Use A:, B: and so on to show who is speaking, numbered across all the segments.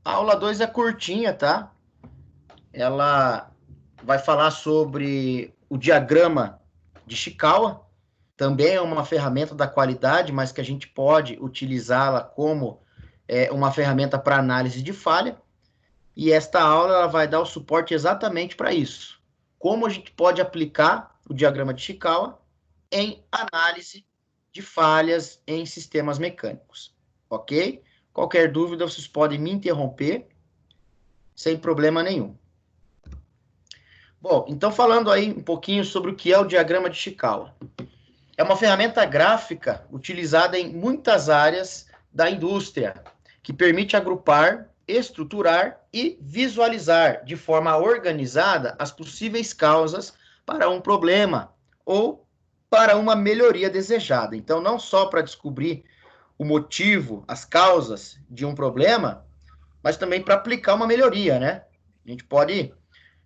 A: A aula 2 é curtinha, tá? Ela vai falar sobre o diagrama de Chikawa. Também é uma ferramenta da qualidade, mas que a gente pode utilizá-la como uma ferramenta para análise de falha. E esta aula ela vai dar o suporte exatamente para isso. Como a gente pode aplicar o diagrama de Chikawa em análise de falhas em sistemas mecânicos. Ok? Qualquer dúvida, vocês podem me interromper sem problema nenhum. Bom, então falando aí um pouquinho sobre o que é o diagrama de Chikawa. É uma ferramenta gráfica utilizada em muitas áreas da indústria, que permite agrupar, estruturar e visualizar de forma organizada as possíveis causas para um problema ou para uma melhoria desejada. Então, não só para descobrir o motivo, as causas de um problema, mas também para aplicar uma melhoria, né? A gente pode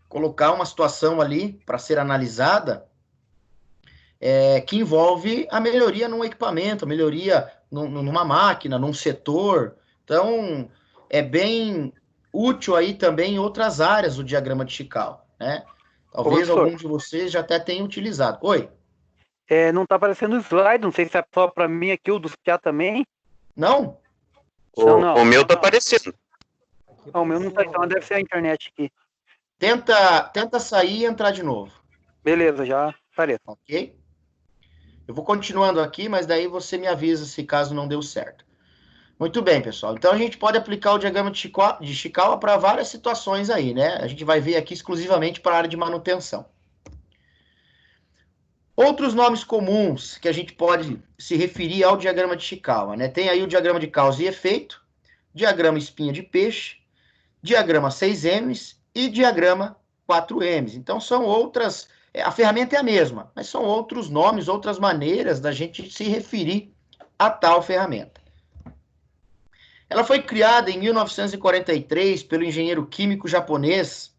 A: colocar uma situação ali para ser analisada que envolve a melhoria num equipamento, a melhoria numa máquina, num setor. Então, é bem útil aí também em outras áreas do diagrama de Chikawa, né?
B: Ô,
A: Talvez
B: professor,
A: alguns de vocês já até tenham utilizado. Oi?
B: não está aparecendo o slide, não sei se é só para mim aqui, o do chat também.
A: Não?
B: Não.
C: O meu tá aparecendo.
B: Não, o meu não está, então deve ser a internet aqui.
A: Tenta sair e entrar de novo,
B: Beleza, já aparece.
A: ok? Eu vou continuando aqui, mas daí você me avisa se caso não deu certo. Muito bem, pessoal. Então, a gente pode aplicar o diagrama de Chikawa para várias situações aí, né? A gente vai ver aqui exclusivamente para a área de manutenção. Outros nomes comuns que a gente pode se referir ao diagrama de Chikawa, né? Tem aí o diagrama de causa e efeito, diagrama espinha de peixe, diagrama 6Ms e diagrama 4Ms. Então, são outras... A ferramenta é a mesma, mas são outros nomes, outras maneiras da gente se referir a tal ferramenta. Ela foi criada em 1943 pelo engenheiro químico japonês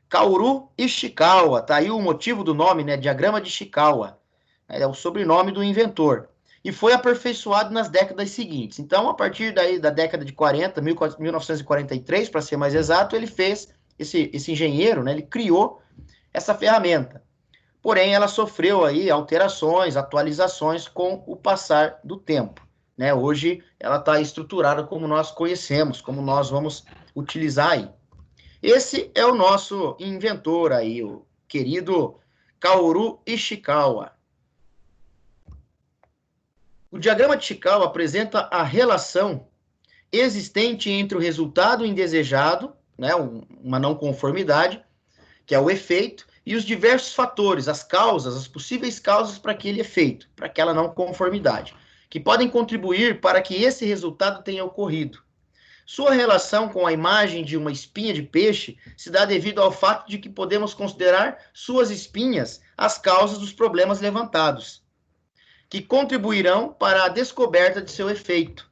A: Kaoru Ishikawa. Tá aí o motivo do nome, né? Diagrama de Chikawa. É o sobrenome do inventor. E foi aperfeiçoado nas décadas seguintes. Então, a partir daí da década de 40, 1943, para ser mais exato, ele fez, esse engenheiro, né? Ele criou essa ferramenta. Porém, ela sofreu aí alterações, atualizações com o passar do tempo. Né? Hoje ela está estruturada como nós conhecemos, como nós vamos utilizar aí. Esse é o nosso inventor aí, o querido Kaoru Ishikawa. O diagrama de Chikawa apresenta a relação existente entre o resultado indesejado, né, uma não conformidade, que é o efeito, e os diversos fatores, as causas, as possíveis causas para aquele efeito, para aquela não conformidade, que podem contribuir para que esse resultado tenha ocorrido. Sua relação com a imagem de uma espinha de peixe se dá devido ao fato de que podemos considerar suas espinhas as causas dos problemas levantados, que contribuirão para a descoberta de seu efeito,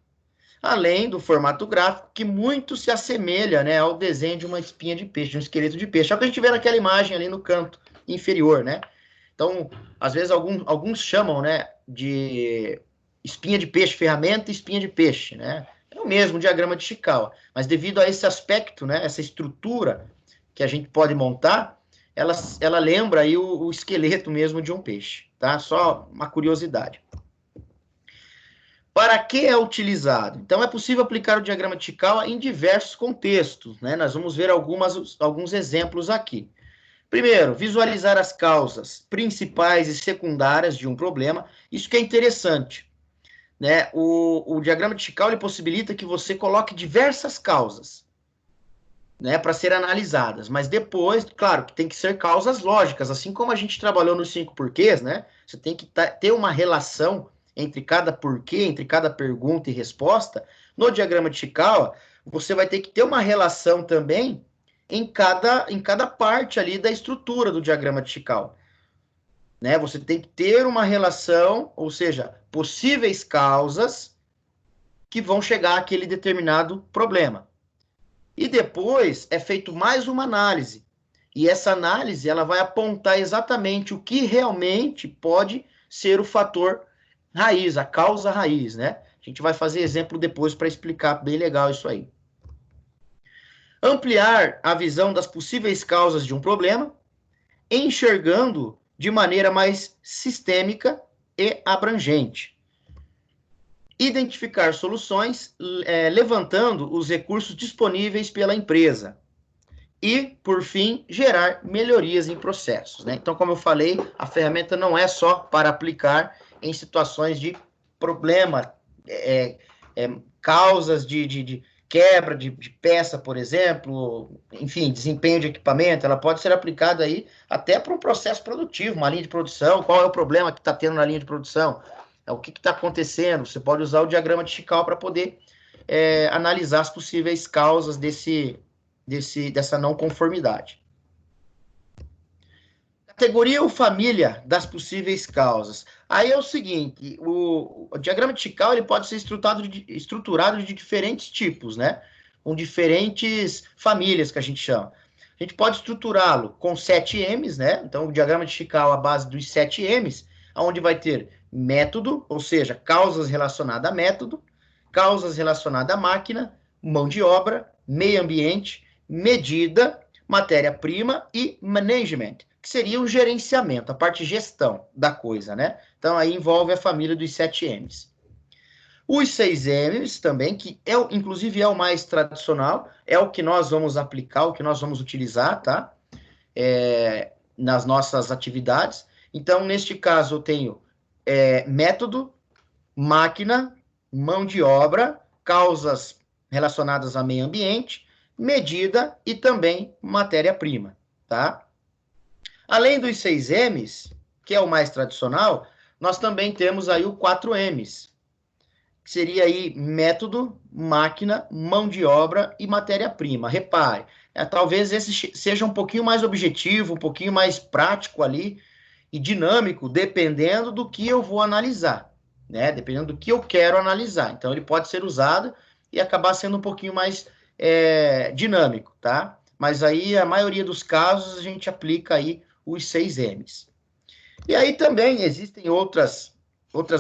A: além do formato gráfico que muito se assemelha, né, ao desenho de uma espinha de peixe, de um esqueleto de peixe. É o que a gente vê naquela imagem ali no canto inferior, né? Então, às vezes alguns chamam, né, de espinha de peixe, ferramenta e espinha de peixe, né? É o mesmo diagrama de Chikawa, mas devido a esse aspecto, né, essa estrutura que a gente pode montar, ela lembra aí o esqueleto mesmo de um peixe, tá? Só uma curiosidade. Para que é utilizado? Então, é possível aplicar o diagrama de Chikawa em diversos contextos, né? Nós vamos ver alguns exemplos aqui. Primeiro, visualizar as causas principais e secundárias de um problema. Isso que é interessante, né? O diagrama de Chikawa ele possibilita que você coloque diversas causas, né, para serem analisadas, mas depois, claro, que tem que ser causas lógicas, assim como a gente trabalhou nos 5 porquês, né? Você tem que ter uma relação entre cada porquê, entre cada pergunta e resposta. No diagrama de Chikawa, você vai ter que ter uma relação também em cada parte ali da estrutura do diagrama de Chikawa. Né? Você tem que ter uma relação, ou seja, possíveis causas que vão chegar àquele determinado problema. E depois é feito mais uma análise. E essa análise ela vai apontar exatamente o que realmente pode ser o fator raiz, a causa raiz, né? A gente vai fazer exemplo depois para explicar bem legal isso aí. Ampliar a visão das possíveis causas de um problema, enxergando de maneira mais sistêmica e abrangente. Identificar soluções, levantando os recursos disponíveis pela empresa. E, por fim, gerar melhorias em processos, né? Então, como eu falei, a ferramenta não é só para aplicar em situações de problema, causas de quebra de peça, por exemplo, enfim, desempenho de equipamento, ela pode ser aplicada aí até para um processo produtivo, uma linha de produção, qual é o problema que está tendo na linha de produção, o que está acontecendo, você pode usar o diagrama de Chicago para poder analisar as possíveis causas dessa não conformidade. Categoria ou família das possíveis causas. Aí é o seguinte, o diagrama de Chicago ele pode ser estruturado de diferentes tipos, né? Com diferentes famílias que a gente chama. A gente pode estruturá-lo com 7 M's, né? Então, o diagrama de Chicago, a base dos 7 M's, onde vai ter método, ou seja, causas relacionadas a método, causas relacionadas à máquina, mão de obra, meio ambiente, medida, matéria-prima e management, que seria o gerenciamento, a parte de gestão da coisa, né? Então, aí envolve a família dos 7 M's. Os 6 M's também, que inclusive é o mais tradicional, é o que nós vamos aplicar, o que nós vamos utilizar, tá? Nas nossas atividades. Então, neste caso, eu tenho método, máquina, mão de obra, causas relacionadas a meio ambiente, medida e também matéria-prima, tá? Além dos 6 M's, que é o mais tradicional, nós também temos aí o 4 M's, que seria aí método, máquina, mão de obra e matéria-prima. Repare, talvez esse seja um pouquinho mais objetivo, um pouquinho mais prático ali e dinâmico, dependendo do que eu vou analisar, né? Dependendo do que eu quero analisar. Então, ele pode ser usado e acabar sendo um pouquinho mais dinâmico, tá? Mas aí, a maioria dos casos, a gente aplica aí os 6 M's. E aí também existem outras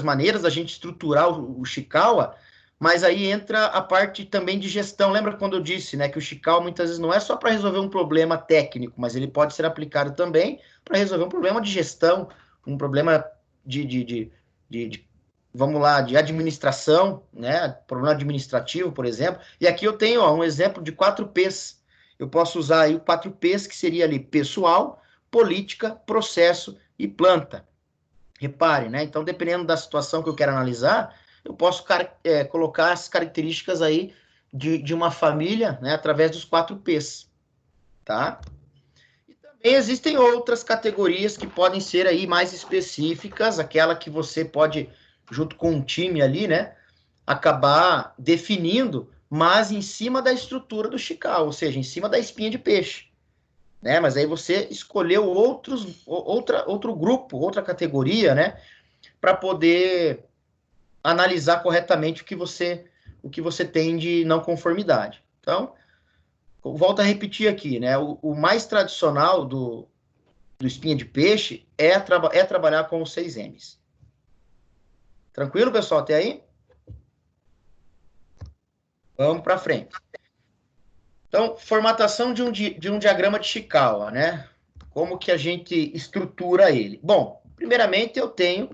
A: maneiras da gente estruturar o Chicago, mas aí entra a parte também de gestão. Lembra quando eu disse, né, que o Chicago muitas vezes não é só para resolver um problema técnico, mas ele pode ser aplicado também para resolver um problema de gestão, um problema vamos lá, de administração, né, problema administrativo, por exemplo. E aqui eu tenho um exemplo de 4 P's. Eu posso usar aí o 4 P's, que seria ali pessoal, política, processo e planta. Repare, né? Então, dependendo da situação que eu quero analisar, eu posso colocar as características aí de uma família, né, através dos 4 P's, tá? E também existem outras categorias que podem ser aí mais específicas, aquela que você pode, junto com um time ali, né, acabar definindo, mas em cima da estrutura do Chicago, ou seja, em cima da espinha de peixe. Né? Mas aí você escolheu outro grupo, outra categoria, né? Para poder analisar corretamente o que você tem de não conformidade. Então, volto a repetir aqui, né? O mais tradicional do espinha de peixe é trabalhar com os 6 M's. Tranquilo, pessoal? Até aí? Vamos para frente. Então, formatação de um diagrama de Chikawa, né? Como que a gente estrutura ele? Bom, primeiramente eu tenho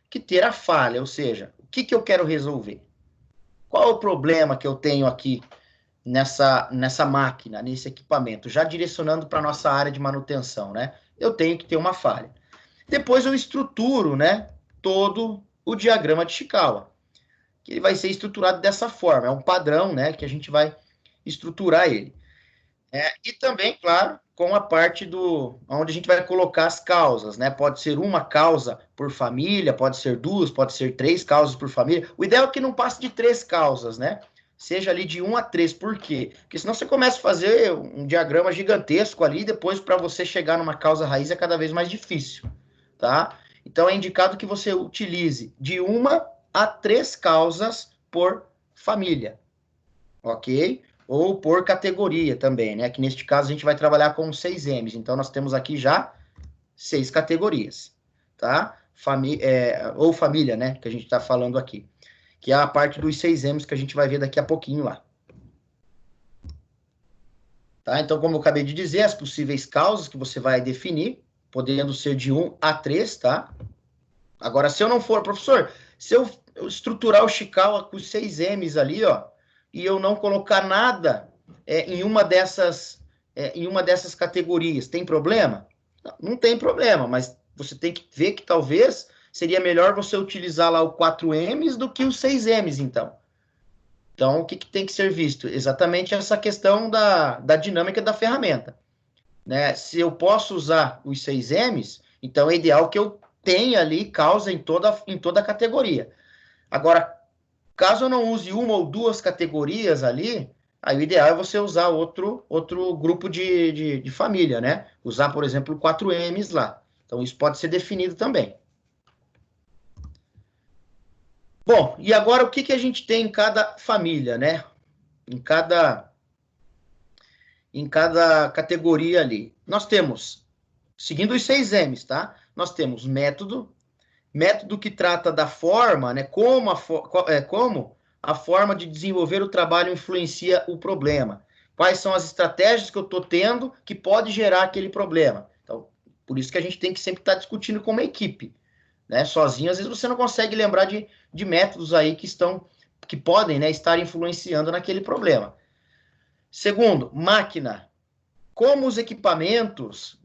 A: que ter a falha, ou seja, o que eu quero resolver? Qual é o problema que eu tenho aqui nessa máquina, nesse equipamento? Já direcionando para a nossa área de manutenção, né? Eu tenho que ter uma falha. Depois eu estruturo, né, todo o diagrama de Chikawa, que ele vai ser estruturado dessa forma. É um padrão, né, que a gente vai estruturar ele. E também, claro, com a parte onde a gente vai colocar as causas, né? Pode ser uma causa por família, pode ser 2, pode ser 3 causas por família. O ideal é que não passe de 3 causas, né? Seja ali de 1 a 3. Por quê? Porque senão você começa a fazer um diagrama gigantesco ali, depois para você chegar numa causa raiz é cada vez mais difícil, tá? Então é indicado que você utilize de 1 a 3 causas por família, ok? Ou por categoria também, né? Que neste caso a gente vai trabalhar com 6 M's. Então, nós temos aqui já 6 categorias, tá? Ou família, né? Que a gente está falando aqui. Que é a parte dos 6 M's que a gente vai ver daqui a pouquinho lá. Tá? Então, como eu acabei de dizer, as possíveis causas que você vai definir, podendo ser de 1 a 3, tá? Agora, se eu não for, professor, se eu estruturar o Chikawa com os 6 M's ali, ó, e eu não colocar nada em uma dessas categorias, tem problema? Não tem problema, mas você tem que ver que talvez seria melhor você utilizar lá o 4 M's do que os 6 M's, então. Então, o que tem que ser visto? Exatamente essa questão da dinâmica da ferramenta. Né? Se eu posso usar os 6 M's, então é ideal que eu tenha ali causa em toda a categoria. Agora, caso eu não use uma ou duas categorias ali, aí o ideal é você usar outro grupo de família, né? Usar, por exemplo, 4 M's lá. Então, isso pode ser definido também. Bom, e agora o que a gente tem em cada família, né? Em cada categoria ali. Nós temos, seguindo os 6 M's, tá? Nós temos método que trata da forma, né? Como a forma de desenvolver o trabalho influencia o problema. Quais são as estratégias que eu estou tendo que pode gerar aquele problema. Então, por isso que a gente tem que sempre estar discutindo com uma equipe. Né? Sozinho, às vezes você não consegue lembrar de métodos aí que podem, né, estar influenciando naquele problema. Segundo, máquina. Como os equipamentos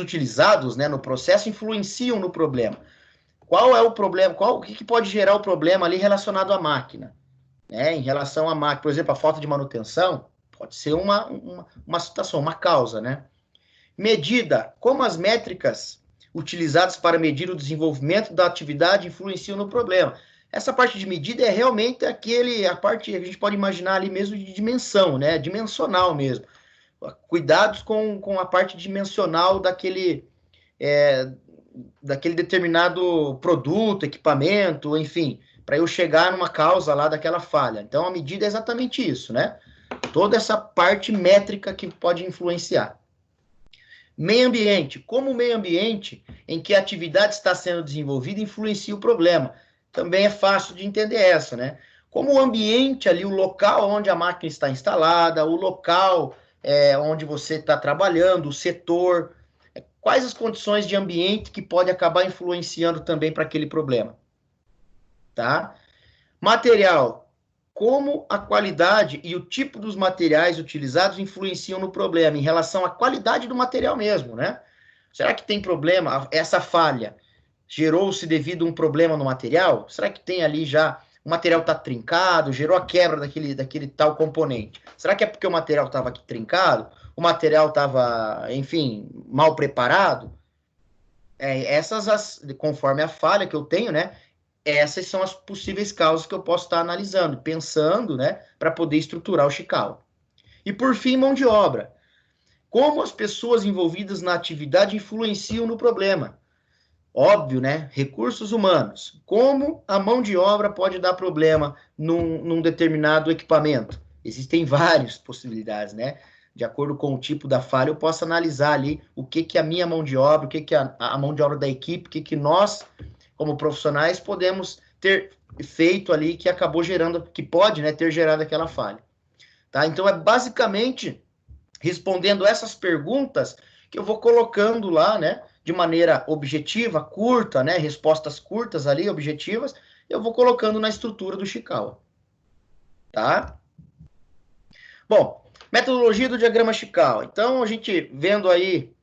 A: utilizados, né, no processo influenciam no problema. Qual é o problema? O que pode gerar o problema ali relacionado à máquina? Né? Em relação à máquina, por exemplo, a falta de manutenção, pode ser uma situação, uma causa, né? Medida. Como as métricas utilizadas para medir o desenvolvimento da atividade influenciam no problema. Essa parte de medida é realmente a parte que a gente pode imaginar ali mesmo de dimensão, né? Dimensional mesmo. Cuidados com a parte dimensional daquele determinado produto, equipamento, enfim, para eu chegar numa causa lá daquela falha. Então, a medida é exatamente isso, né? Toda essa parte métrica que pode influenciar. Meio ambiente. Como o meio ambiente em que a atividade está sendo desenvolvida influencia o problema. Também é fácil de entender essa, né? Como o ambiente ali, o local onde a máquina está instalada, o local onde você está trabalhando, o setor, quais as condições de ambiente que pode acabar influenciando também para aquele problema. Tá? Material. Como a qualidade e o tipo dos materiais utilizados influenciam no problema, em relação à qualidade do material mesmo, né? Será que tem problema? Essa falha gerou-se devido a um problema no material? Será que tem ali já o material está trincado, gerou a quebra daquele tal componente? Será que é porque o material estava trincado? O material estava, enfim, mal preparado? Conforme a falha que eu tenho, né? Essas são as possíveis causas que eu posso estar analisando, pensando, né? Para poder estruturar o Chikawa. E por fim, mão de obra. Como as pessoas envolvidas na atividade influenciam no problema? Óbvio, né? Recursos humanos. Como a mão de obra pode dar problema num determinado equipamento? Existem várias possibilidades, né? De acordo com o tipo da falha, eu posso analisar ali o que a minha mão de obra, o que a mão de obra da equipe, o que nós, como profissionais, podemos ter feito ali que acabou gerando, que pode, né, ter gerado aquela falha. Tá? Então, é basicamente respondendo essas perguntas que eu vou colocando lá, né, de maneira objetiva, curta, né, respostas curtas ali, objetivas, eu vou colocando na estrutura do Chikawa. Tá? Bom, metodologia do diagrama Chikawa. Então, a gente vendo aí,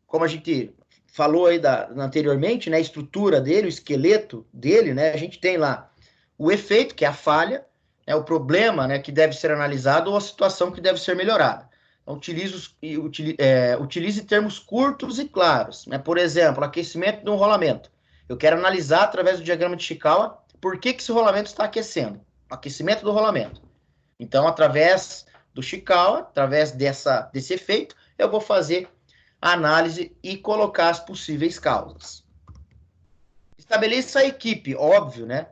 A: como a gente falou aí anteriormente, né, a estrutura dele, o esqueleto dele, né, a gente tem lá o efeito, que é a falha, né, o problema, né, que deve ser analisado ou a situação que deve ser melhorada. Então, utilize termos curtos e claros, né, por exemplo, aquecimento de um rolamento. Eu quero analisar através do diagrama de Chikawa por que esse rolamento está aquecendo, aquecimento do rolamento. Então, através do Chikawa, através desse efeito, eu vou fazer a análise e colocar as possíveis causas. Estabeleça a equipe, óbvio, né?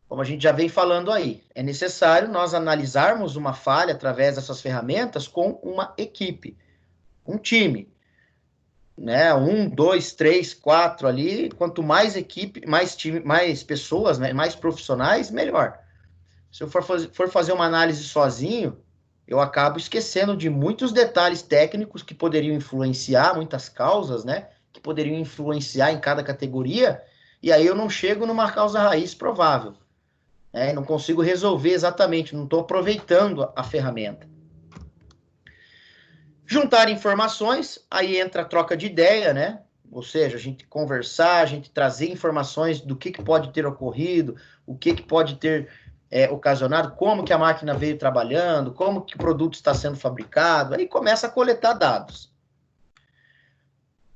A: Como a gente já vem falando aí, é necessário nós analisarmos uma falha através dessas ferramentas com uma equipe, um time, né? 1, 2, 3, 4 ali, quanto mais equipe, mais time, mais pessoas, né? Mais profissionais, melhor. Se eu for fazer uma análise sozinho, eu acabo esquecendo de muitos detalhes técnicos que poderiam influenciar, muitas causas, né? Que poderiam influenciar em cada categoria, e aí eu não chego numa causa raiz provável, né? Não consigo resolver exatamente, não estou aproveitando a ferramenta. Juntar informações, aí entra a troca de ideia, né? Ou seja, a gente conversar, a gente trazer informações do que pode ter ocorrido, o que pode ter ocasionado, como que a máquina veio trabalhando, como que o produto está sendo fabricado, aí começa a coletar dados.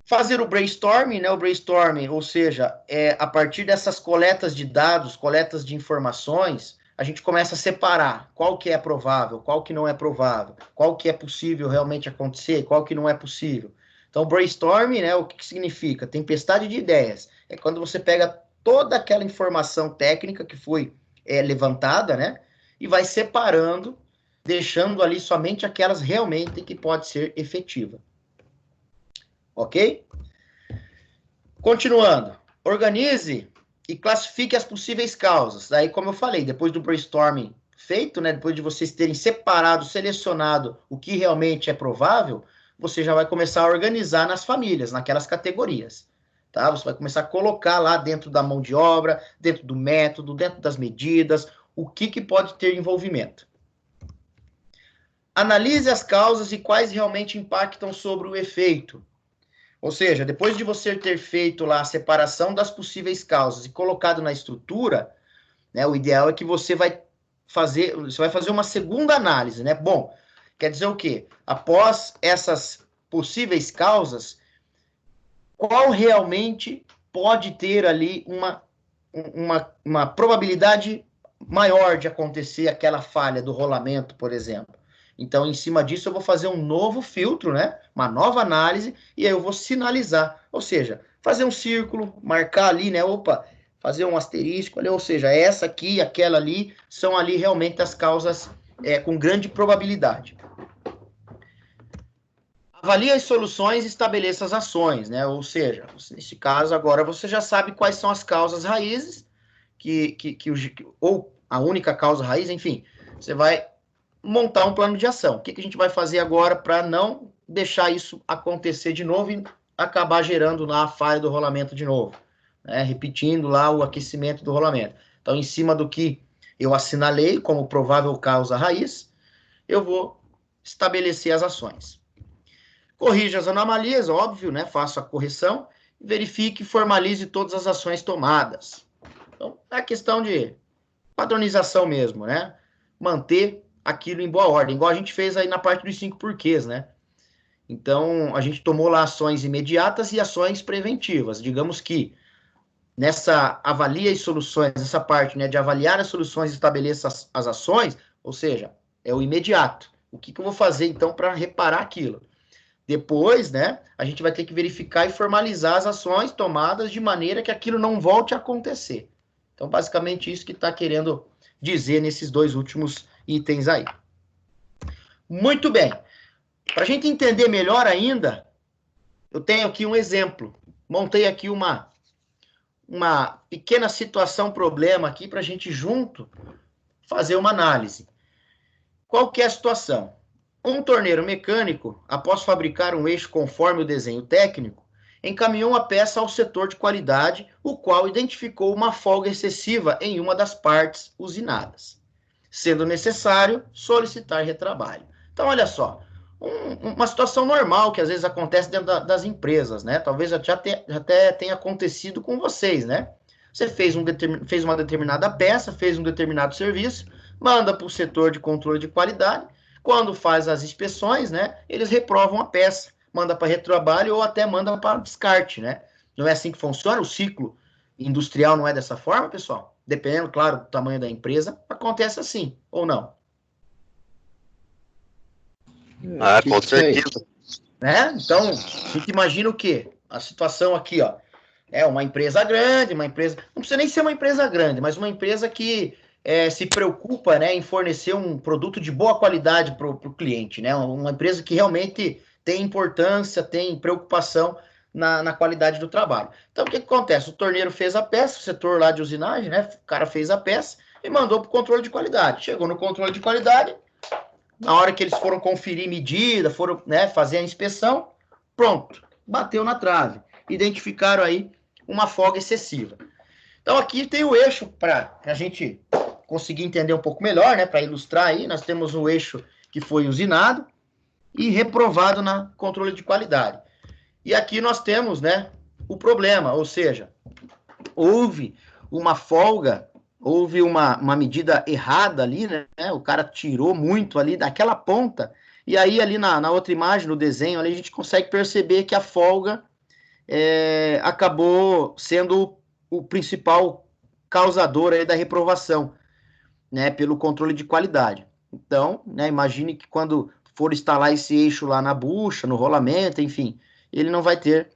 A: Fazer o brainstorming, né? O brainstorming, ou seja, a partir dessas coletas de dados, coletas de informações, a gente começa a separar qual que é provável, qual que não é provável, qual que é possível realmente acontecer, qual que não é possível. Então, brainstorming, né, o que significa? Tempestade de ideias. É quando você pega toda aquela informação técnica que foi levantada, né, e vai separando, deixando ali somente aquelas realmente que pode ser efetiva. Ok? Continuando. Organize e classifique as possíveis causas. Daí, como eu falei, depois do brainstorming feito, né, depois de vocês terem separado, selecionado o que realmente é provável, você já vai começar a organizar nas famílias, naquelas categorias. Tá? Você vai começar a colocar lá dentro da mão de obra, dentro do método, dentro das medidas, o que pode ter envolvimento. Analise as causas e quais realmente impactam sobre o efeito. Ou seja, depois de você ter feito lá a separação das possíveis causas e colocado na estrutura, né, o ideal é que você vai fazer uma segunda análise, né? Bom, quer dizer o quê? Após essas possíveis causas, qual realmente pode ter ali uma probabilidade maior de acontecer aquela falha do rolamento, por exemplo? Então, em cima disso, eu vou fazer um novo filtro, né? Uma nova análise, e aí eu vou sinalizar. Ou seja, fazer um círculo, marcar ali, né? Opa, fazer um asterisco ali, ou seja, essa aqui e aquela ali são ali realmente as causas com grande probabilidade. Avalie as soluções e estabeleça as ações, né? Ou seja, nesse caso, agora você já sabe quais são as causas raízes, ou a única causa raiz, enfim, você vai montar um plano de ação. O que a gente vai fazer agora para não deixar isso acontecer de novo e acabar gerando lá a falha do rolamento de novo, né? Repetindo lá o aquecimento do rolamento. Então, em cima do que eu assinalei como provável causa raiz, eu vou estabelecer as ações. Corrija as anomalias, óbvio, né? Faça a correção, verifique e formalize todas as ações tomadas. Então, é a questão de padronização mesmo, né? Manter aquilo em boa ordem, igual a gente fez aí na parte dos 5 porquês, né? Então, a gente tomou lá ações imediatas e ações preventivas. Digamos que nessa avalia as soluções, essa parte, né, de avaliar as soluções e estabelecer as ações, ou seja, é o imediato. O que eu vou fazer, então, para reparar aquilo? Depois, né, a gente vai ter que verificar e formalizar as ações tomadas de maneira que aquilo não volte a acontecer. Então, basicamente, isso que está querendo dizer nesses dois últimos itens aí. Muito bem. Para a gente entender melhor ainda, eu tenho aqui um exemplo. Montei aqui uma pequena situação, problema aqui, para a gente junto fazer uma análise. Qual que é a situação? Um torneiro mecânico, após fabricar um eixo conforme o desenho técnico, encaminhou a peça ao setor de qualidade, o qual identificou uma folga excessiva em uma das partes usinadas, sendo necessário solicitar retrabalho. Então, olha só, uma situação normal que às vezes acontece dentro das empresas, né? Talvez já até tenha acontecido com vocês, né? Você fez uma determinada peça, fez um determinado serviço, manda para o setor de controle de qualidade. Quando faz as inspeções, né, eles reprovam a peça, manda para retrabalho ou até manda para descarte, né? Não é assim que funciona, o ciclo industrial não é dessa forma, pessoal? Dependendo, claro, do tamanho da empresa, acontece assim, ou não?
C: Com certeza.
A: Né? Então, a gente imagina o quê? A situação aqui, ó, é uma empresa grande, não precisa nem ser uma empresa grande, mas uma empresa que se preocupa, né, em fornecer um produto de boa qualidade para o cliente, né? Uma empresa que realmente tem importância, tem preocupação na qualidade do trabalho. Então, o que acontece? O torneiro fez a peça, o setor lá de usinagem, né? O cara fez a peça e mandou para o controle de qualidade. Chegou no controle de qualidade, Na hora que eles foram conferir medida, foram, né, fazer a inspeção, pronto, bateu na trave. Identificaram aí uma folga excessiva. Então aqui tem o eixo para a gente conseguir entender um pouco melhor, né, para ilustrar aí. Nós temos o eixo que foi usinado e reprovado na controle de qualidade. E aqui nós temos, né, o problema, ou seja, houve uma folga, houve uma medida errada ali, né, o cara tirou muito ali daquela ponta, e aí ali na outra imagem, no desenho, ali a gente consegue perceber que a folga acabou sendo o principal causador aí da reprovação, né, pelo controle de qualidade. Então, né, imagine que quando for instalar esse eixo lá na bucha, no rolamento, enfim, ele não vai ter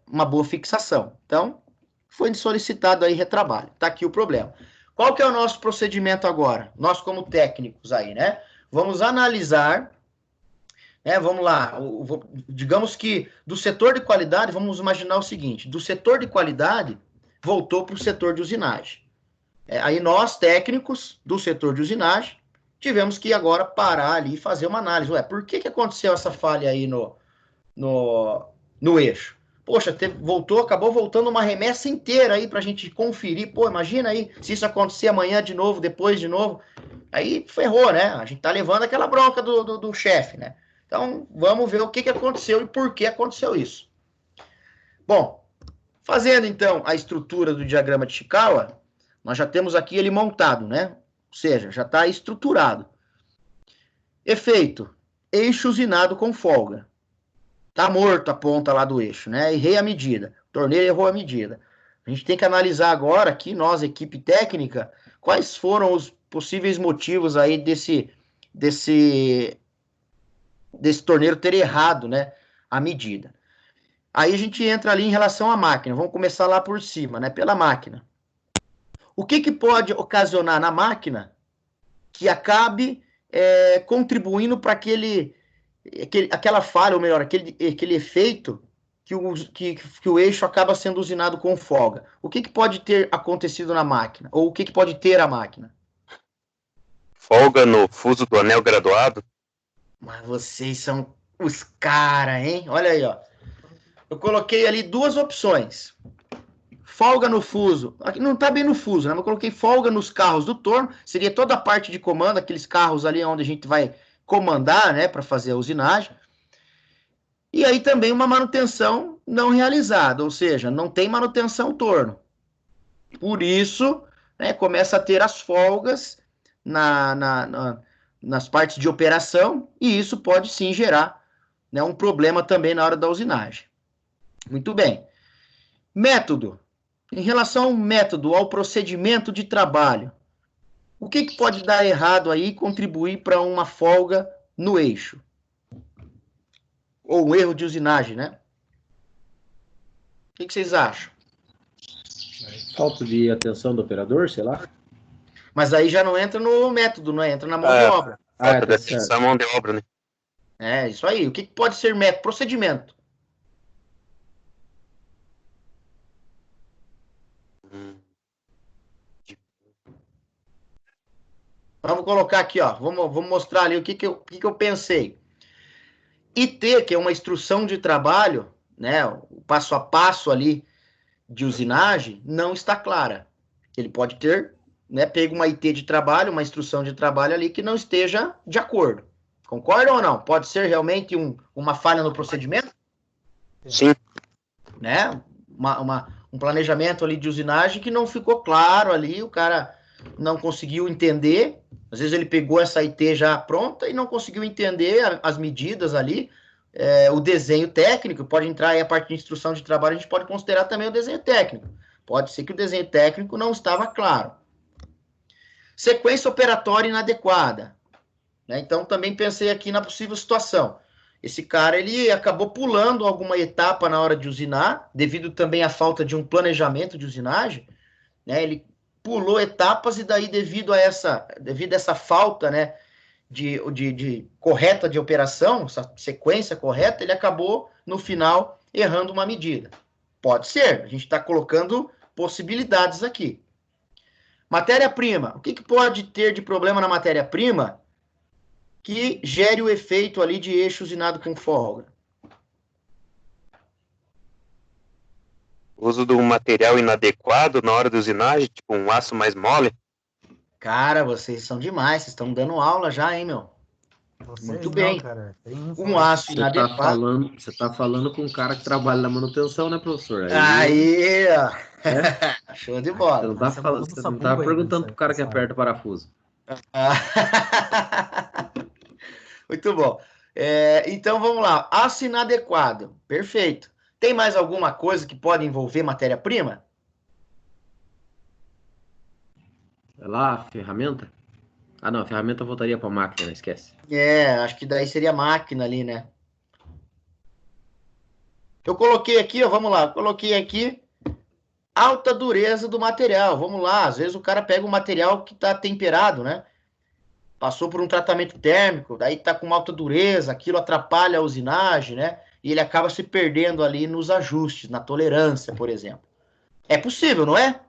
A: uma boa fixação. Então, foi solicitado aí retrabalho. Tá aqui o problema. Qual que é o nosso procedimento agora? Nós como técnicos aí, né? Vamos analisar, né? Vamos lá, digamos que do setor de qualidade, vamos imaginar o seguinte, do setor de qualidade voltou para o setor de usinagem. Aí nós, técnicos do setor de usinagem, tivemos que agora parar ali e fazer uma análise. Ué, por que aconteceu essa falha aí no eixo? Poxa, acabou voltando uma remessa inteira aí pra gente conferir. Pô, imagina aí se isso acontecer amanhã de novo, depois de novo. Aí ferrou, né? A gente tá levando aquela bronca do chefe, né? Então, vamos ver o que aconteceu e por que aconteceu isso. Bom, fazendo então a estrutura do diagrama de Chikawa, nós já temos aqui ele montado, né? Ou seja, já está estruturado. Efeito, eixo usinado com folga. Tá morto a ponta lá do eixo, né? Errei a medida. O torneiro errou a medida. A gente tem que analisar agora aqui, nós, equipe técnica, quais foram os possíveis motivos aí desse torneiro ter errado, né, a medida. Aí a gente entra ali em relação à máquina. Vamos começar lá por cima, né? Pela máquina. O que pode ocasionar na máquina que acabe contribuindo para aquela falha, ou melhor, aquele efeito que o eixo acaba sendo usinado com folga? O que pode ter acontecido na máquina? Ou o que pode ter a máquina?
C: Folga no fuso do anel graduado?
A: Mas vocês são os caras, hein? Olha aí, ó. Eu coloquei ali duas opções. Folga no fuso. Aqui não está bem no fuso, né? Eu coloquei folga nos carros do torno. Seria toda a parte de comando, aqueles carros ali onde a gente vai comandar, né? Para fazer a usinagem. E aí também uma manutenção não realizada, ou seja, não tem manutenção torno. Por isso, né, começa a ter as folgas nas partes de operação, e isso pode sim gerar, né, um problema também na hora da usinagem. Muito bem. Método. Em relação ao método, ao procedimento de trabalho, o que pode dar errado aí e contribuir para uma folga no eixo? Ou um erro de usinagem, né? O que vocês acham?
D: Falta de atenção do operador, sei lá.
A: Mas aí já não entra no método, não é? Entra na mão de obra.
C: Falta de atenção à mão de obra, né?
A: É, isso aí. O que pode ser método? Procedimento. Vamos colocar aqui, ó. Vamos mostrar ali o que eu pensei. IT, que é uma instrução de trabalho, né? O passo a passo ali de usinagem, não está clara. Ele pode ter, né, pego uma IT de trabalho, uma instrução de trabalho ali que não esteja de acordo. Concordam ou não? Pode ser realmente uma falha no procedimento?
C: Sim.
A: Né? Um planejamento ali de usinagem que não ficou claro ali, o cara não conseguiu entender. Às vezes ele pegou essa IT já pronta e não conseguiu entender as medidas ali, o desenho técnico. Pode entrar aí a parte de instrução de trabalho, a gente pode considerar também o desenho técnico. Pode ser que o desenho técnico não estava claro. Sequência operatória inadequada, né? Então, também pensei aqui na possível situação. Esse cara, ele acabou pulando alguma etapa na hora de usinar, devido também à falta de um planejamento de usinagem, né? Ele pulou etapas e daí, devido a essa falta, né, de correta de operação, essa sequência correta, ele acabou, no final, errando uma medida. Pode ser, a gente está colocando possibilidades aqui. Matéria-prima. O que pode ter de problema na matéria-prima que gere o efeito ali de eixo usinado com folga?
C: Uso do material inadequado na hora da usinagem, tipo um aço mais mole.
A: Cara, vocês são demais, vocês estão dando aula já, hein, meu?
E: Vocês
A: Muito
E: não,
A: bem.
E: cara. Tem
A: Um aço
D: Você tá
A: inadequado.
D: falando com um cara que trabalha na manutenção, né, professor?
A: Aí, ó.
D: É?
A: Show de
D: Você
A: bola.
D: não tá,
E: Essa
D: falando,
E: bagunça
D: você
E: só
D: não tá
E: buga aí,
D: perguntando pro cara que
E: essa
D: aperta o parafuso.
A: Ah. Muito bom. Então, vamos lá. Aço inadequado. Perfeito. Tem mais alguma coisa que pode envolver matéria-prima?
D: É lá a ferramenta? Ah, não, a ferramenta voltaria pra máquina, esquece.
A: Acho que daí seria máquina ali, né? Eu coloquei aqui, ó, vamos lá. Coloquei aqui alta dureza do material. Vamos lá. Às vezes o cara pega um material que está temperado, né? Passou por um tratamento térmico, daí tá com uma alta dureza, aquilo atrapalha a usinagem, né? E ele acaba se perdendo ali nos ajustes, na tolerância, por exemplo. É possível, não é?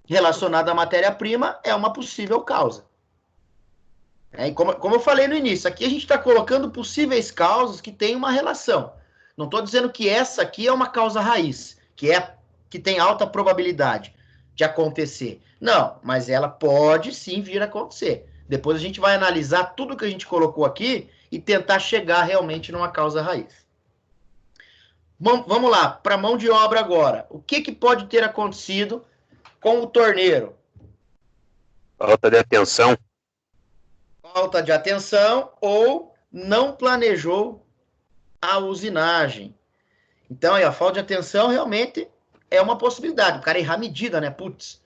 A: Relacionado à matéria-prima, é uma possível causa. E como eu falei no início, aqui a gente está colocando possíveis causas que têm uma relação. Não estou dizendo que essa aqui é uma causa raiz, que tem alta probabilidade de acontecer. Não, mas ela pode sim vir a acontecer. Depois a gente vai analisar tudo que a gente colocou aqui e tentar chegar realmente numa causa raiz. Vamos lá, para a mão de obra agora. O que pode ter acontecido com o torneiro?
C: Falta de atenção.
A: Falta de atenção ou não planejou a usinagem. Então, aí, a falta de atenção realmente é uma possibilidade. O cara errar a medida, né? Putz,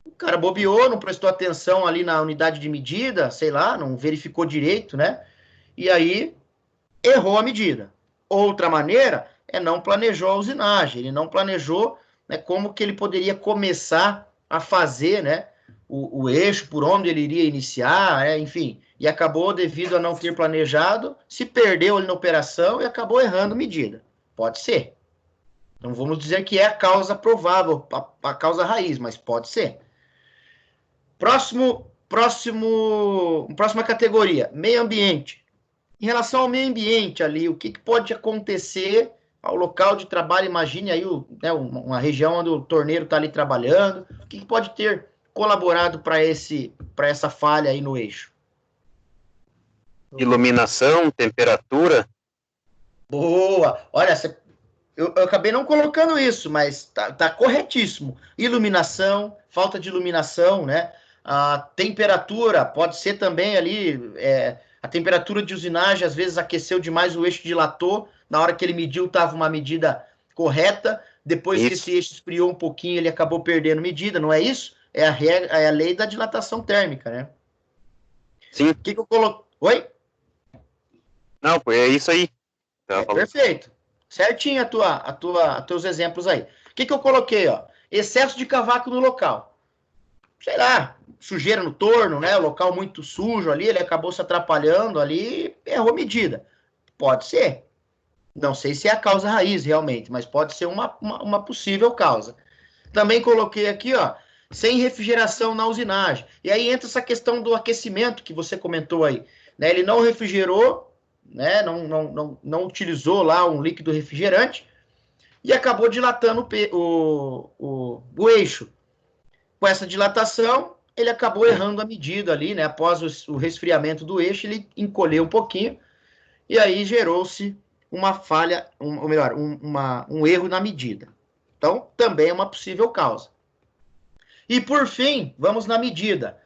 A: o cara bobeou, não prestou atenção ali na unidade de medida, sei lá, não verificou direito, né? E aí, errou a medida. Outra maneira é não planejou a usinagem. Ele não planejou, né, como que ele poderia começar a fazer, né, o eixo, por onde ele iria iniciar, enfim. E acabou, devido a não ter planejado, se perdeu ali na operação e acabou errando medida. Pode ser. Não vamos dizer que é a causa provável, a causa raiz, mas pode ser. Próxima categoria, meio ambiente. Em relação ao meio ambiente ali, o que pode acontecer ao local de trabalho? Imagine aí uma região onde o torneiro está ali trabalhando. O que pode ter colaborado para essa falha aí no eixo?
C: Iluminação, temperatura.
A: Boa! Olha, eu acabei não colocando isso, mas tá corretíssimo. Iluminação, falta de iluminação, né? A temperatura pode ser também ali, a temperatura de usinagem às vezes aqueceu demais, o eixo dilatou, na hora que ele mediu estava uma medida correta, depois que esse eixo esfriou um pouquinho ele acabou perdendo medida, não é isso? É a lei da dilatação térmica, né?
C: Sim.
A: O que eu coloquei? Oi?
C: Não, é isso aí.
A: Perfeito. Certinho teus exemplos aí. O que eu coloquei, ó? Excesso de cavaco no local. Sei lá, sujeira no torno, né? O local muito sujo ali, ele acabou se atrapalhando ali, errou medida. Pode ser. Não sei se é a causa raiz realmente, mas pode ser uma possível causa. Também coloquei aqui, ó, sem refrigeração na usinagem. E aí entra essa questão do aquecimento que você comentou aí. Né? Ele não refrigerou, né? Não utilizou lá um líquido refrigerante e acabou dilatando o eixo. Com essa dilatação, ele acabou errando a medida ali, né? Após o resfriamento do eixo, ele encolheu um pouquinho e aí gerou-se uma falha, ou melhor, um erro na medida. Então, também é uma possível causa. E, por fim, vamos na medida.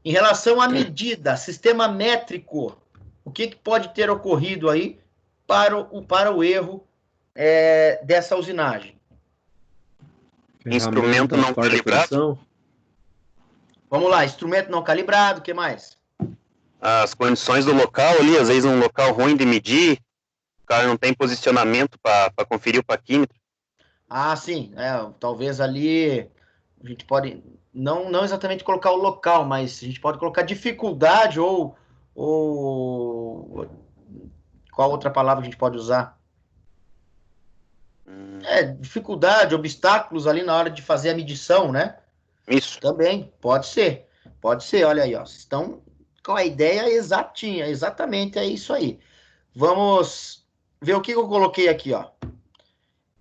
A: Em relação à medida, sistema métrico, o que pode ter ocorrido aí para o erro dessa usinagem?
C: Instrumento não calibrado.
A: Vamos lá, instrumento não calibrado, o que mais?
C: As condições do local ali, às vezes um local ruim de medir, o cara não tem posicionamento para conferir o paquímetro.
A: Ah, sim, talvez ali a gente pode, não exatamente colocar o local, mas a gente pode colocar dificuldade ou qual outra palavra a gente pode usar? Dificuldade, obstáculos ali na hora de fazer a medição, né?
C: Isso.
A: Também, pode ser, olha aí, ó, estão com a ideia exatinha, exatamente é isso aí. Vamos ver o que eu coloquei aqui, ó.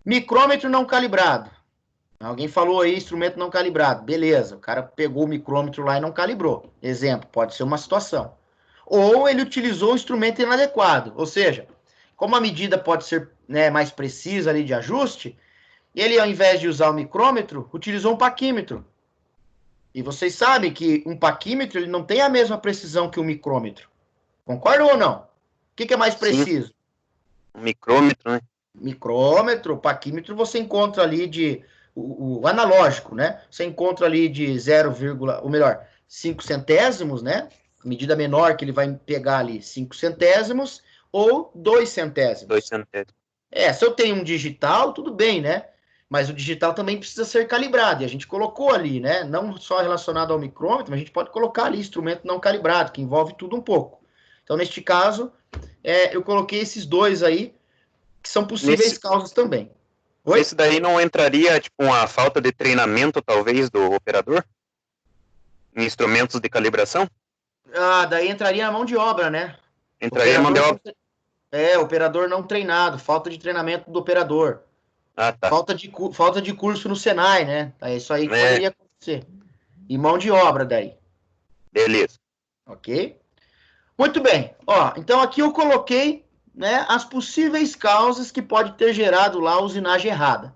A: Micrômetro não calibrado. Alguém falou aí, instrumento não calibrado. Beleza, o cara pegou o micrômetro lá e não calibrou. Exemplo, pode ser uma situação. Ou ele utilizou um instrumento inadequado. Ou seja, como a medida pode ser, né, mais precisa ali de ajuste, ele, ao invés de usar o micrômetro, utilizou um paquímetro. E vocês sabem que um paquímetro ele não tem a mesma precisão que um micrômetro. Concordam ou não? O que é mais preciso?
C: Sim. Um micrômetro, né?
A: Micrômetro, paquímetro, você encontra ali de... O analógico, né? Você encontra ali de 0, ou melhor, 5 centésimos, né? Medida menor que ele vai pegar ali 5 centésimos ou 2 centésimos.
C: 2 centésimos.
A: Se eu tenho um digital, tudo bem, né? Mas o digital também precisa ser calibrado. E a gente colocou ali, né? Não só relacionado ao micrômetro, mas a gente pode colocar ali instrumento não calibrado, que envolve tudo um pouco. Então, neste caso, eu coloquei esses dois aí, que são possíveis causas também. Oi?
C: Esse daí não entraria, tipo, uma falta de treinamento, talvez, do operador? Em instrumentos de calibração?
A: Daí entraria na mão de obra, né?
C: Entraria na mão de obra.
A: Operador não treinado, falta de treinamento do operador.
C: Ah, tá.
A: Falta de curso no Senai, né? É isso aí que poderia acontecer. E mão de obra daí.
C: Beleza.
A: Ok? Muito bem. Ó, então aqui eu coloquei, né, as possíveis causas que pode ter gerado lá a usinagem errada.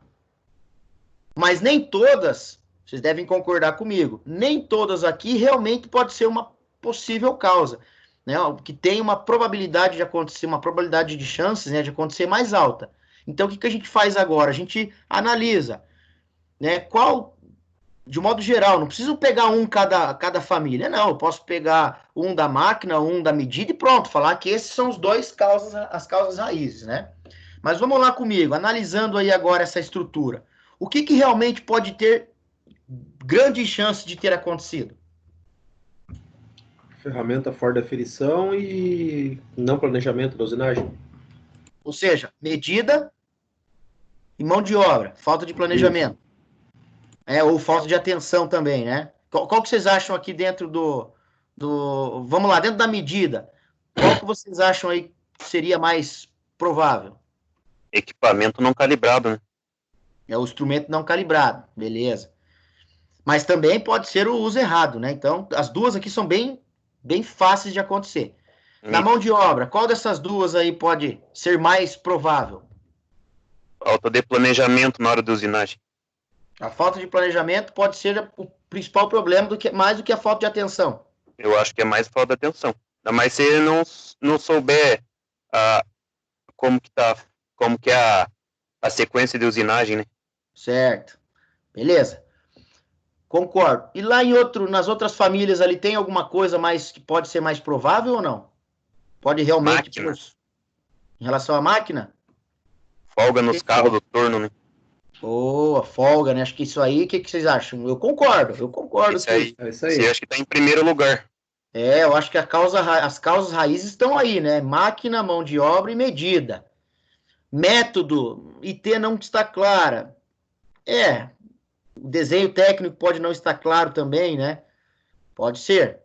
A: Mas nem todas, vocês devem concordar comigo, nem todas aqui realmente pode ser uma possível causa, né, que tem uma probabilidade de acontecer, uma probabilidade de chances, né, de acontecer mais alta. Então, o que a gente faz agora? A gente analisa, né, qual, de modo geral, não preciso pegar um cada família, não, eu posso pegar um da máquina, um da medida e pronto, falar que esses são as causas raízes, né? Mas vamos lá comigo, analisando aí agora essa estrutura. O que realmente pode ter grande chance de ter acontecido?
D: Ferramenta fora da aferição e não planejamento da usinagem.
A: Ou seja, medida e mão de obra, falta de planejamento. Ou falta de atenção também, né? Qual que vocês acham aqui dentro vamos lá, dentro da medida, qual que vocês acham aí que seria mais provável?
C: Equipamento não calibrado, né?
A: É o instrumento não calibrado, beleza. Mas também pode ser o uso errado, né? Então, as duas aqui são bem fáceis de acontecer. Na mão de obra, qual dessas duas aí pode ser mais provável?
C: Falta de planejamento na hora da usinagem.
A: A falta de planejamento pode ser o principal problema mais do que a falta de atenção.
C: Eu acho que é mais falta de atenção. Ainda mais se ele não souber como que é a sequência de usinagem, né?
A: Certo. Beleza. Concordo. E lá nas outras famílias ali, tem alguma coisa mais que pode ser mais provável ou não? Pode realmente...
C: Máquina.
A: Em relação à máquina?
C: Folga nos carros do turno, né?
A: Boa, folga, né? Acho que isso aí, o que vocês acham? Eu concordo.
C: Isso aí, eu acho que está em primeiro lugar.
A: Eu acho que as causas raízes estão aí, né? Máquina, mão de obra e medida. Método, IT não está clara. O desenho técnico pode não estar claro também, né? Pode ser.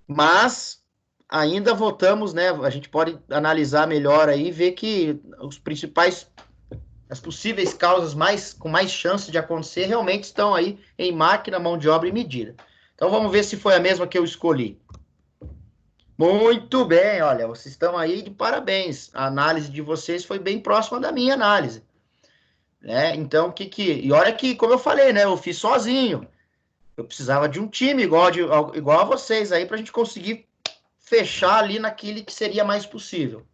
A: Mas ainda voltamos, né? A gente pode analisar melhor aí e ver que as possíveis causas com mais chance de acontecer realmente estão aí em máquina, mão de obra e medida. Então vamos ver se foi a mesma que eu escolhi. Muito bem, olha, vocês estão aí de parabéns. A análise de vocês foi bem próxima da minha análise. Né? Então, e olha que, como eu falei, né? Eu fiz sozinho. Eu precisava de um time igual a vocês aí para a gente conseguir fechar ali naquele que seria mais possível.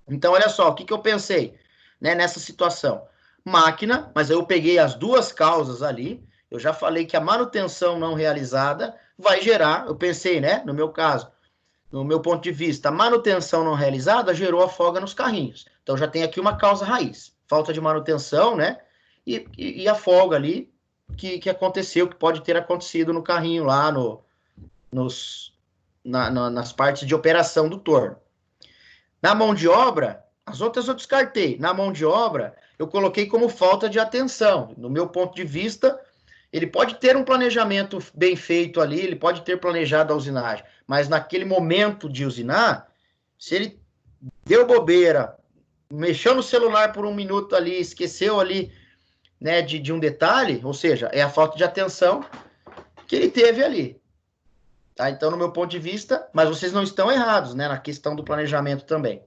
A: Então, olha só, o que eu pensei, né, nessa situação? Máquina, mas eu peguei as duas causas ali. Eu já falei que a manutenção não realizada vai gerar, eu pensei, né, no meu caso, no meu ponto de vista, a manutenção não realizada gerou a folga nos carrinhos. Então, já tem aqui uma causa raiz. Falta de manutenção, né, e a folga ali que aconteceu, que pode ter acontecido no carrinho lá, nas partes de operação do torno. Na mão de obra, as outras eu descartei. Na mão de obra, eu coloquei como falta de atenção. No meu ponto de vista, Ele pode ter um planejamento bem feito ali, ele pode ter planejado a usinagem, mas naquele momento de usinar, se ele deu bobeira, mexeu no celular por um minuto ali, esqueceu ali, né, de um detalhe, ou seja, é a falta de atenção que ele teve ali. Tá? Então, no meu ponto de vista, mas vocês não estão errados, né, na questão do planejamento também.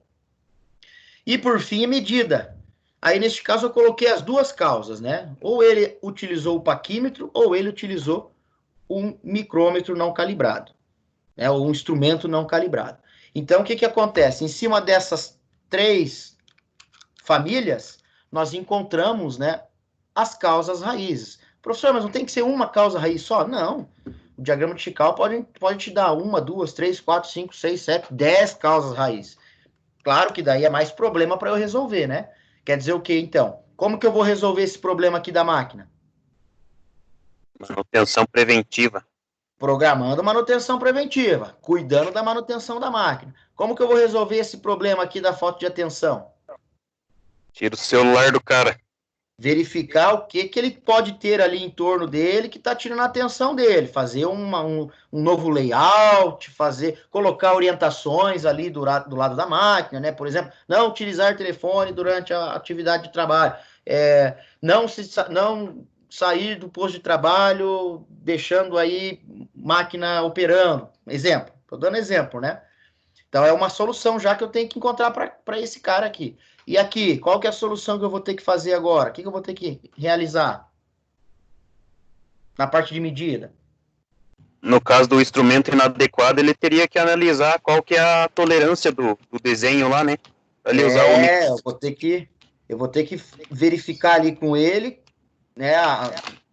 A: E, por fim, a medida. Aí, neste caso, eu coloquei as duas causas, né? Ou ele utilizou o paquímetro, ou ele utilizou um micrômetro não calibrado, né? Ou um instrumento não calibrado. Então, o que acontece? Em cima dessas 3 famílias, nós encontramos, né, as causas raízes. Professor, mas não tem que ser uma causa raiz só? Não. O diagrama de Chicago pode te dar 1, 2, 3, 4, 5, 6, 7, 10 causas raízes. Claro que daí é mais problema para eu resolver, né? Quer dizer o quê, então? Como que eu vou resolver esse problema aqui da máquina?
C: Manutenção preventiva.
A: Programando manutenção preventiva, cuidando da manutenção da máquina. Como que eu vou resolver esse problema aqui da falta de atenção?
C: Tira o celular do cara.
A: Verificar o que ele pode ter ali em torno dele que está tirando a atenção dele, fazer um novo layout, colocar orientações ali do lado da máquina, né? Por exemplo, não utilizar telefone durante a atividade de trabalho, não sair do posto de trabalho deixando aí máquina operando. Exemplo, estou dando exemplo, né? Então, é uma solução já que eu tenho que encontrar para esse cara aqui. E aqui, qual que é a solução que eu vou ter que fazer agora? O que eu vou ter que realizar? Na parte de medida.
C: No caso do instrumento inadequado, ele teria que analisar qual que é a tolerância do desenho lá, né? Ele usar
A: eu vou ter que verificar ali com ele, né?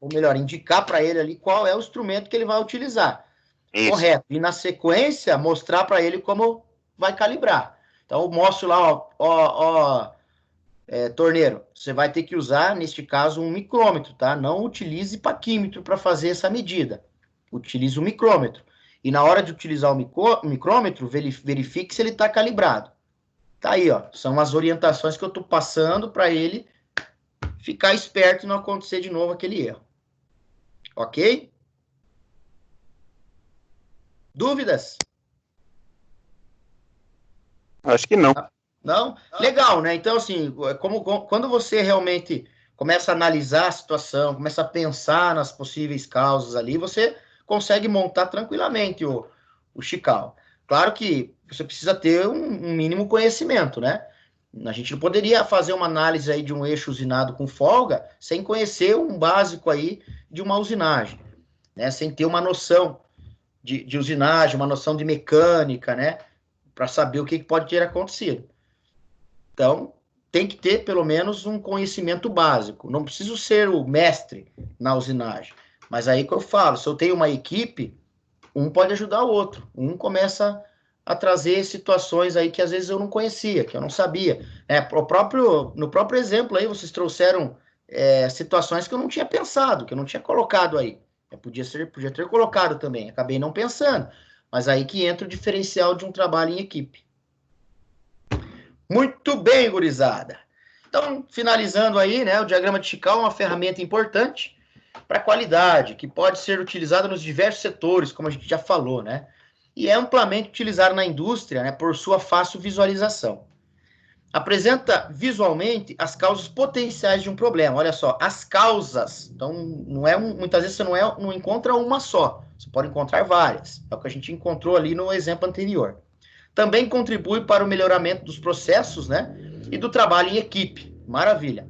A: Ou melhor, indicar para ele ali qual é o instrumento que ele vai utilizar. Isso. Correto. E na sequência, mostrar para ele como vai calibrar. Então, eu mostro lá, torneiro, você vai ter que usar, neste caso, um micrômetro, tá? Não utilize paquímetro para fazer essa medida. Utilize o micrômetro. E na hora de utilizar o micrômetro, verifique se ele está calibrado. Tá aí, ó. São as orientações que eu estou passando para ele ficar esperto e não acontecer de novo aquele erro. Ok? Dúvidas?
C: Acho que não.
A: Não? Legal, né? Então, assim, quando você realmente começa a analisar a situação, começa a pensar nas possíveis causas ali, você consegue montar tranquilamente o Chical. Claro que você precisa ter um mínimo conhecimento, né? A gente não poderia fazer uma análise aí de um eixo usinado com folga sem conhecer um básico aí de uma usinagem, né? Sem ter uma noção de usinagem, uma noção de mecânica, né? Para saber o que pode ter acontecido. Então, tem que ter pelo menos um conhecimento básico. Não preciso ser o mestre na usinagem. Mas aí que eu falo, se eu tenho uma equipe, um pode ajudar o outro. Um começa a trazer situações aí que às vezes eu não conhecia, que eu não sabia. No próprio exemplo aí, vocês trouxeram situações que eu não tinha pensado, que eu não tinha colocado aí. Podia ter colocado também, acabei não pensando. Mas aí que entra o diferencial de um trabalho em equipe. Muito bem, gurizada. Então, finalizando aí, né, o diagrama de Chicago é uma ferramenta importante para qualidade, que pode ser utilizada nos diversos setores, como a gente já falou, né? E é amplamente utilizado na indústria, né, por sua fácil visualização. Apresenta visualmente as causas potenciais de um problema. Olha só, as causas. Então, muitas vezes você não encontra uma só. Você pode encontrar várias. É o que a gente encontrou ali no exemplo anterior. Também contribui para o melhoramento dos processos, né, e do trabalho em equipe. Maravilha.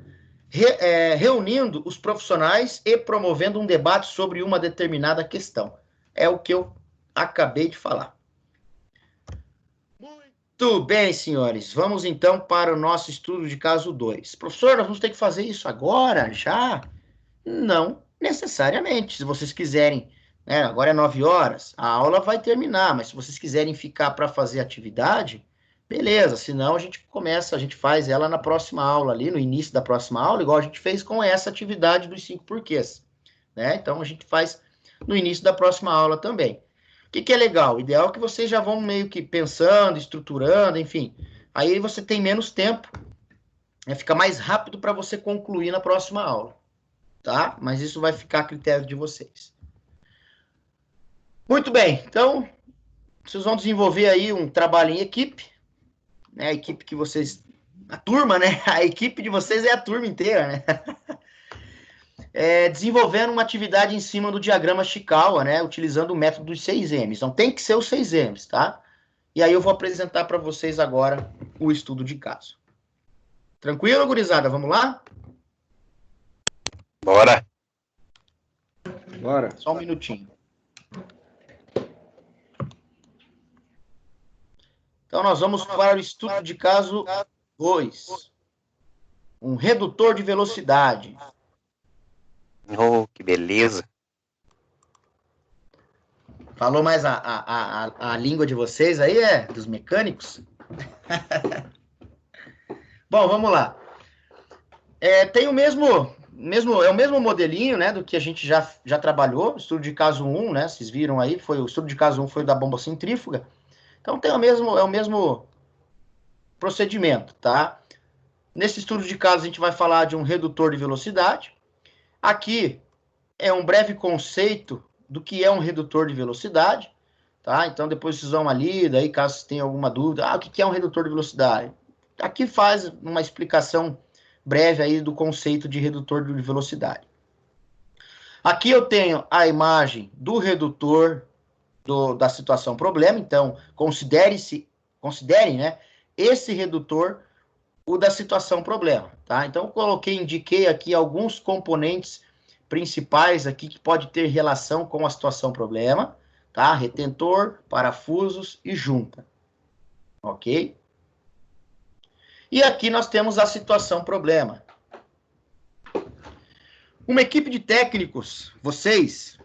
A: Reunindo os profissionais e promovendo um debate sobre uma determinada questão. É o que eu acabei de falar. Muito bem, senhores. Vamos, então, para o nosso estudo de caso 2. Professor, nós vamos ter que fazer isso agora, já? Não necessariamente. Se vocês quiserem, né, agora é 9 horas, a aula vai terminar, mas se vocês quiserem ficar para fazer atividade, beleza. Senão, a gente faz ela na próxima aula ali, no início da próxima aula, igual a gente fez com essa atividade dos 5 porquês, né? Então, a gente faz no início da próxima aula também. O que é legal? O ideal é que vocês já vão meio que pensando, estruturando, enfim. Aí você tem menos tempo, né? Fica mais rápido para você concluir na próxima aula. tá? Mas isso vai ficar a critério de vocês. Muito bem, então, vocês vão desenvolver aí um trabalho em equipe, né? A equipe que vocês... A turma, né? A equipe de vocês é a turma inteira, né? Desenvolvendo uma atividade em cima do diagrama Chikawa, né? Utilizando o método dos 6Ms. Então, tem que ser os 6Ms, tá? E aí eu vou apresentar para vocês agora o estudo de caso. Tranquilo, gurizada? Vamos lá?
C: Bora.
D: Bora.
A: Só um minutinho. Então, nós vamos para o estudo de caso 2. Um redutor de velocidade.
C: Oh, que beleza.
A: Falou mais a língua de vocês aí, dos mecânicos? Bom, vamos lá. Tem o mesmo, é o mesmo modelinho, né, do que a gente já trabalhou, estudo de caso 1, né, vocês viram aí, o estudo de caso 1 foi da bomba centrífuga. Então, é o mesmo procedimento, tá? Nesse estudo de caso, a gente vai falar de um redutor de velocidade. Aqui é um breve conceito do que é um redutor de velocidade, tá? Então, depois vocês vão ali, daí caso vocês tenham alguma dúvida, o que é um redutor de velocidade? Aqui faz uma explicação breve aí do conceito de redutor de velocidade. Aqui eu tenho a imagem do redutor da situação problema, então considerem, né, esse redutor o da situação problema, tá? Então eu indiquei aqui alguns componentes principais aqui que pode ter relação com a situação problema, tá? Retentor, parafusos e junta, ok? E aqui nós temos a situação problema. Uma equipe de técnicos, vocês,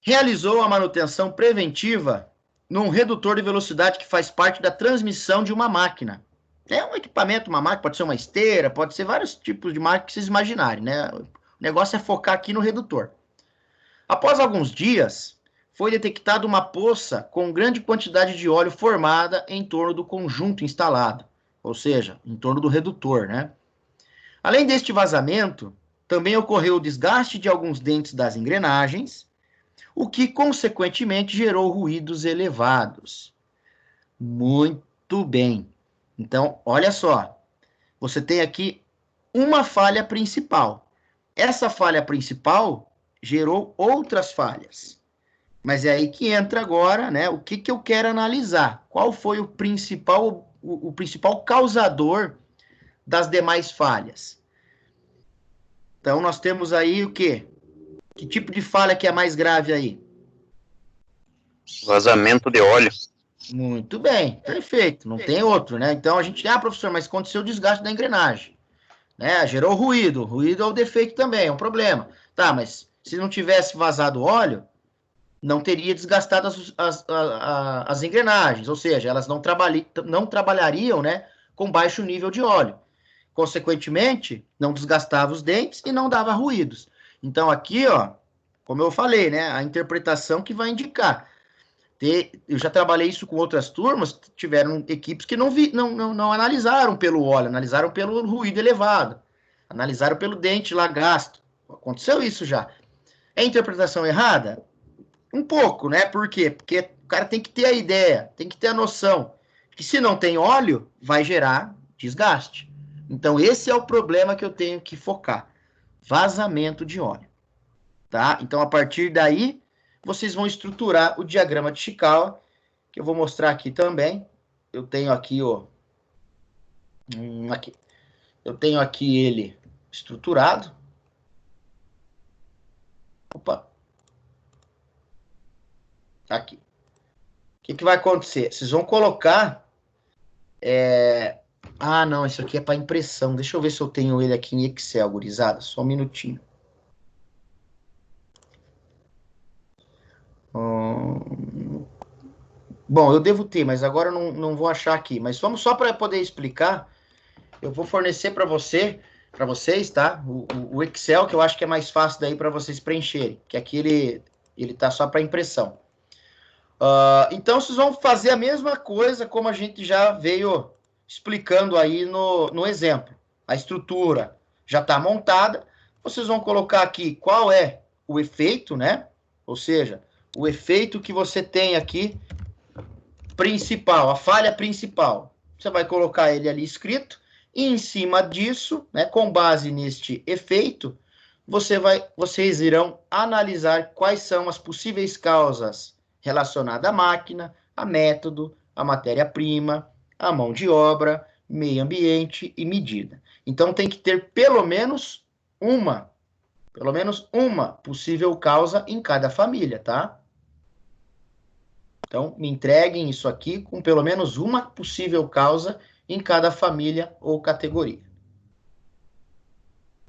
A: realizou a manutenção preventiva num redutor de velocidade que faz parte da transmissão de uma máquina. É um equipamento, uma máquina, pode ser uma esteira, pode ser vários tipos de máquina que vocês imaginarem, né? O negócio é focar aqui no redutor. Após alguns dias, foi detectada uma poça com grande quantidade de óleo formada em torno do conjunto instalado, ou seja, em torno do redutor, né? Além deste vazamento, também ocorreu o desgaste de alguns dentes das engrenagens, o que, consequentemente, gerou ruídos elevados. Muito bem. Então, olha só. Você tem aqui uma falha principal. Essa falha principal gerou outras falhas. Mas é aí que entra agora, né? O que eu quero analisar? Qual foi o principal causador das demais falhas? Então, nós temos aí o quê? Que tipo de falha que é mais grave aí?
C: Vazamento de óleo.
A: Muito bem, perfeito, não tem outro, né? Então a gente, professor, mas aconteceu o desgaste da engrenagem, né? Gerou ruído é o defeito também, é um problema. Tá, mas se não tivesse vazado óleo, não teria desgastado as engrenagens, ou seja, elas não trabalhariam, né, com baixo nível de óleo. Consequentemente, não desgastava os dentes e não dava ruídos. Então aqui, ó, como eu falei, né, a interpretação que vai indicar. Eu já trabalhei isso com outras turmas, tiveram equipes que não analisaram pelo óleo, analisaram pelo ruído elevado, analisaram pelo dente lá gasto. Aconteceu isso já. É interpretação errada? Um pouco, né? Por quê? Porque o cara tem que ter a ideia, tem que ter a noção que se não tem óleo, vai gerar desgaste. Então, esse é o problema que eu tenho que focar. Vazamento de óleo. Tá? Então, a partir daí, vocês vão estruturar o diagrama de Chikawa, que eu vou mostrar aqui também. Eu tenho aqui, ó. Aqui. Eu tenho aqui ele estruturado. Opa. Aqui. O que vai acontecer? Vocês vão colocar... Ah, não, isso aqui é para impressão. Deixa eu ver se eu tenho ele aqui em Excel, gurizada. Só um minutinho. Bom, eu devo ter, mas agora eu não vou achar aqui. Mas vamos só para poder explicar. Eu vou fornecer para vocês, tá? O Excel, que eu acho que é mais fácil daí para vocês preencherem. Que aqui ele tá só para impressão. Então, vocês vão fazer a mesma coisa como a gente já veio explicando aí no exemplo. A estrutura já está montada. Vocês vão colocar aqui qual é o efeito, né? Ou seja, o efeito que você tem aqui principal, a falha principal. Você vai colocar ele ali escrito, e em cima disso, né, com base neste efeito, vocês irão analisar quais são as possíveis causas relacionadas à máquina, a método, a matéria-prima, a mão de obra, meio ambiente e medida. Então tem que ter pelo menos uma possível causa em cada família, tá? Então, me entreguem isso aqui com pelo menos uma possível causa em cada família ou categoria.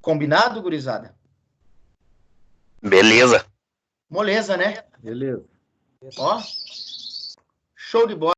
A: Combinado, gurizada?
C: Beleza.
A: Moleza, né?
D: Beleza.
A: Ó, show de bola.